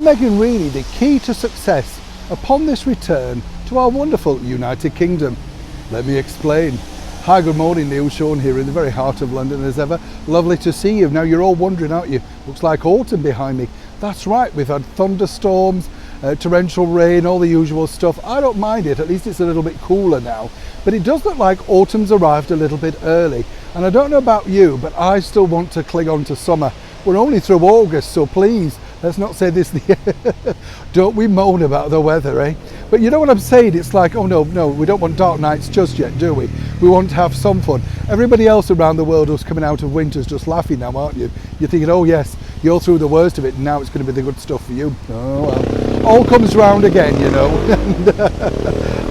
Meghan really the key to success upon this return to our wonderful United Kingdom? Let me explain. Hi, good morning, Neil Sean here in the very heart of London as ever. Lovely to see you. Now you're all wondering, aren't you? Looks like autumn behind me. That's right, we've had thunderstorms, torrential rain, all the usual stuff. I don't mind it, at least it's a little bit cooler now. But it does look like autumn's arrived a little bit early. And I don't know about you, but I still want to cling on to summer. We're only through August, so please, let's not say this, don't we moan about the weather, eh? But you know what I'm saying? It's like, oh no, we don't want dark nights just yet, do we? We want to have some fun. Everybody else around the world who's coming out of winter's just laughing now, aren't you? You're thinking, oh yes, you're through the worst of it, and now it's going to be the good stuff for you. Oh well, all comes round again, you know.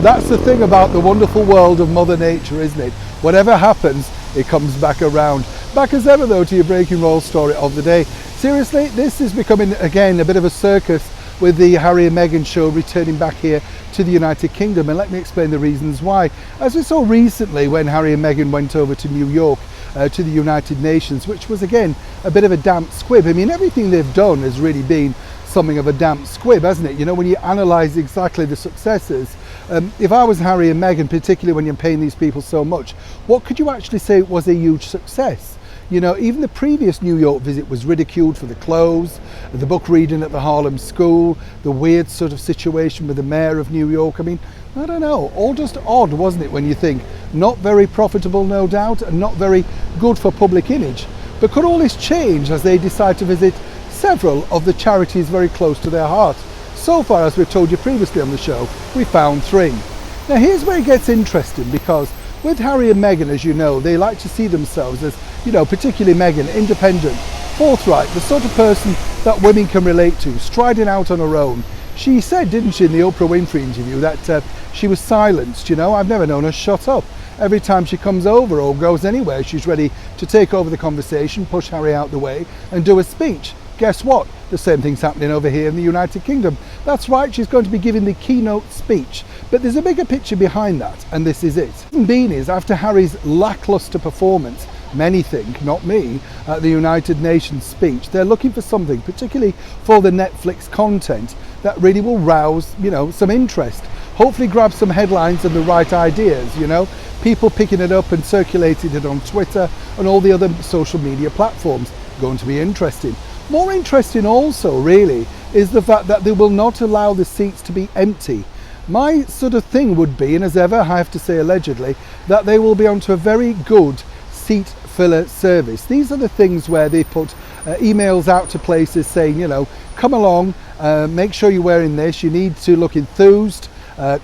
That's the thing about the wonderful world of Mother Nature, isn't it? Whatever happens, it comes back around. Back as ever though to your breaking roll story of the day. Seriously, this is becoming again a bit of a circus with the Harry and Meghan show returning back here to the United Kingdom, and let me explain the reasons why. As we saw recently when Harry and Meghan went over to New York to the United Nations, which was again a bit of a damp squib. I mean, everything they've done has really been something of a damp squib, hasn't it? You know, when you analyse exactly the successes, if I was Harry and Meghan, particularly when you're paying these people so much, what could you actually say was a huge success? You know, even the previous New York visit was ridiculed for the clothes, the book reading at the Harlem School, the weird sort of situation with the mayor of New York. I mean, I don't know, all just odd, wasn't it, when you think? Not very profitable, no doubt, and not very good for public image. But could all this change as they decide to visit several of the charities very close to their heart? So far, as we've told you previously on the show, we found 3. Now here's where it gets interesting, because with Harry and Meghan, as you know, they like to see themselves as, you know, particularly Meghan, independent, forthright, the sort of person that women can relate to, striding out on her own. She said, didn't she, in the Oprah Winfrey interview, that she was silenced, you know. I've never known her shut up. Every time she comes over or goes anywhere, she's ready to take over the conversation, push Harry out the way and do a speech. Guess what? The same thing's happening over here in the United Kingdom. That's right, she's going to be giving the keynote speech. But there's a bigger picture behind that, and this is it. The reason is, after Harry's lacklustre performance, many think, not me, at the United Nations speech, they're looking for something, particularly for the Netflix content, that really will rouse, you know, some interest. Hopefully grab some headlines and the right ideas, you know. People picking it up and circulating it on Twitter and all the other social media platforms. Going to be interesting. More interesting also, really, is the fact that they will not allow the seats to be empty. My sort of thing would be, and as ever I have to say allegedly, that they will be onto a very good seat filler service. These are the things where they put emails out to places saying, you know, come along, make sure you're wearing this, you need to look enthused,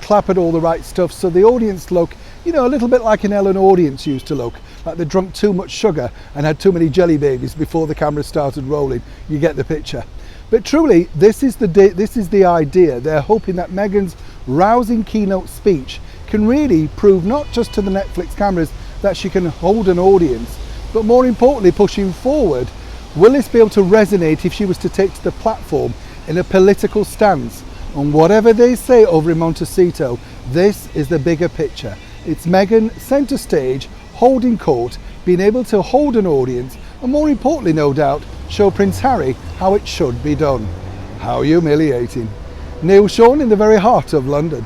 clap at all the right stuff, so the audience look, you know, a little bit like an Ellen audience used to look, like they drunk too much sugar and had too many jelly babies before the camera started rolling. You get the picture. But truly, this is the idea. They're hoping that Meghan's rousing keynote speech can really prove not just to the Netflix cameras that she can hold an audience, but more importantly, pushing forward, will this be able to resonate if she was to take to the platform in a political stance? And whatever they say over in Montecito, this is the bigger picture. It's Meghan centre stage, holding court, being able to hold an audience, and more importantly, no doubt, show Prince Harry how it should be done. How humiliating. Neil Sean in the very heart of London.